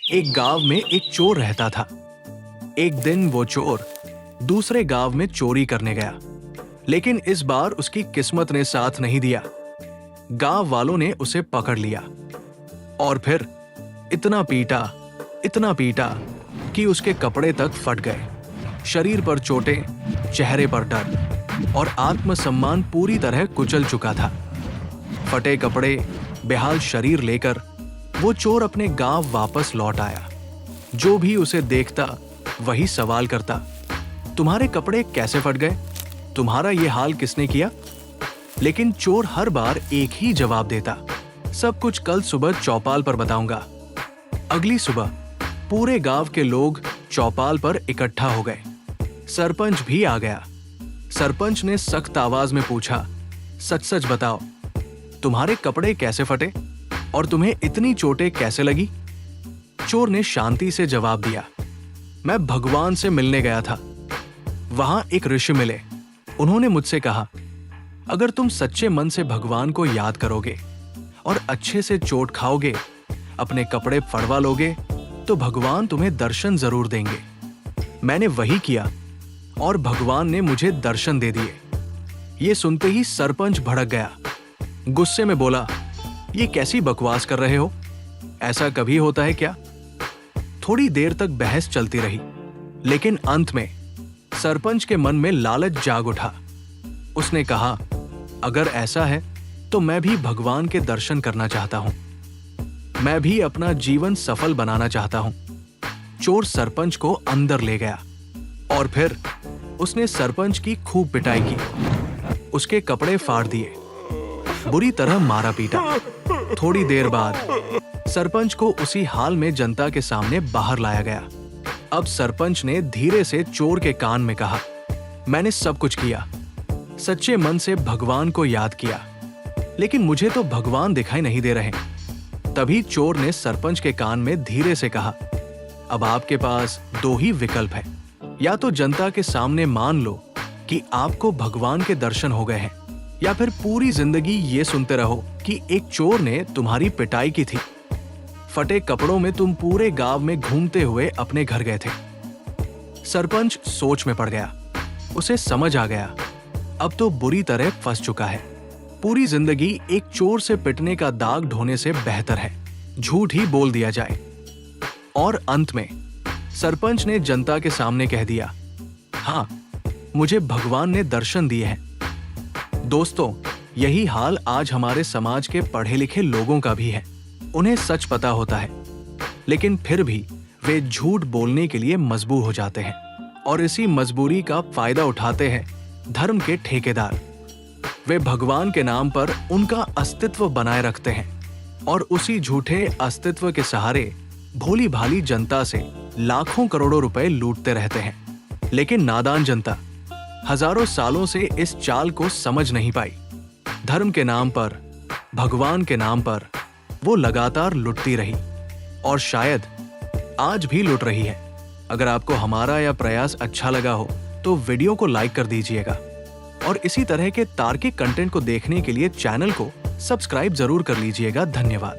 एक गांव में एक चोर रहता था। एक दिन वो चोर दूसरे गांव में चोरी करने गया, लेकिन इस बार उसकी किस्मत ने साथ नहीं दिया। गांव वालों ने उसे पकड़ लिया और फिर इतना पीटा कि उसके कपड़े तक फट गए। शरीर पर चोटें, चेहरे पर डर और आत्मसम्मान पूरी तरह कुचल चुका था। फटे कपड़े, बेहाल शरीर लेकर वो चोर अपने गांव वापस लौट आया। जो भी उसे देखता वही सवाल करता, तुम्हारे कपड़े कैसे फट गए? तुम्हारा ये हाल किसने किया? लेकिन चोर हर बार एक ही जवाब देता, सब कुछ कल सुबह चौपाल पर बताऊंगा। अगली सुबह पूरे गांव के लोग चौपाल पर इकट्ठा हो गए। सरपंच भी आ गया। सरपंच ने सख्त आवाज में पूछा, सच सच बताओ, तुम्हारे कपड़े कैसे फटे और तुम्हें इतनी चोटें कैसे लगी? चोर ने शांति से जवाब दिया, मैं भगवान से मिलने गया था। वहां एक ऋषि मिले। उन्होंने मुझसे कहा, अगर तुम सच्चे मन से भगवान को याद करोगे और अच्छे से चोट खाओगे, अपने कपड़े फड़वा लोगे, तो भगवान तुम्हें दर्शन जरूर देंगे। मैंने वही किया और भगवान ने मुझे दर्शन दे दिए। ये सुनते ही सरपंच भड़क गया। गुस्से में बोला, ये कैसी बकवास कर रहे हो? ऐसा कभी होता है क्या? थोड़ी देर तक बहस चलती रही, लेकिन अंत में सरपंच के मन में लालच जाग उठा। उसने कहा, अगर ऐसा है तो मैं भी भगवान के दर्शन करना चाहता हूं। मैं भी अपना जीवन सफल बनाना चाहता हूं। चोर सरपंच को अंदर ले गया और फिर उसने सरपंच की खूब पिटाई की। उसके कपड़े फाड़ दिए, बुरी तरह मारा पीटा। थोड़ी देर बाद सरपंच को उसी हाल में जनता के सामने बाहर लाया गया। अब सरपंच ने धीरे से चोर के कान में कहा, मैंने सब कुछ किया, सच्चे मन से भगवान को याद किया, लेकिन मुझे तो भगवान दिखाई नहीं दे रहे। तभी चोर ने सरपंच के कान में धीरे से कहा, अब आपके पास दो ही विकल्प है, या तो जनता के सामने मान लो कि आपको भगवान के दर्शन हो गए हैं, या फिर पूरी जिंदगी ये सुनते रहो कि एक चोर ने तुम्हारी पिटाई की थी। फटे कपड़ों में तुम पूरे गांव में घूमते हुए अपने घर गए थे। सरपंच सोच में पड़ गया। उसे समझ आ गया, अब तो बुरी तरह फंस चुका है। पूरी जिंदगी एक चोर से पिटने का दाग ढोने से बेहतर है झूठ ही बोल दिया जाए। और अंत में सरपंच ने जनता के सामने कह दिया, हाँ, मुझे भगवान ने दर्शन दिए हैं। दोस्तों, यही हाल आज हमारे समाज के पढ़े लिखे लोगों का भी है। उन्हें सच पता होता है, लेकिन फिर भी वे झूठ बोलने के लिए मजबूर हो जाते हैं, और इसी मजबूरी का फायदा उठाते हैं धर्म के ठेकेदार। वे भगवान के नाम पर उनका अस्तित्व बनाए रखते हैं और उसी झूठे अस्तित्व के सहारे भोली भाली जनता से लाखों करोड़ों रुपए लूटते रहते हैं। लेकिन नादान जनता हजारों सालों से इस चाल को समझ नहीं पाई। धर्म के नाम पर, भगवान के नाम पर वो लगातार लुटती रही और शायद आज भी लुट रही है। अगर आपको हमारा यह प्रयास अच्छा लगा हो तो वीडियो को लाइक कर दीजिएगा और इसी तरह के तार्किक कंटेंट को देखने के लिए चैनल को सब्सक्राइब जरूर कर लीजिएगा। धन्यवाद।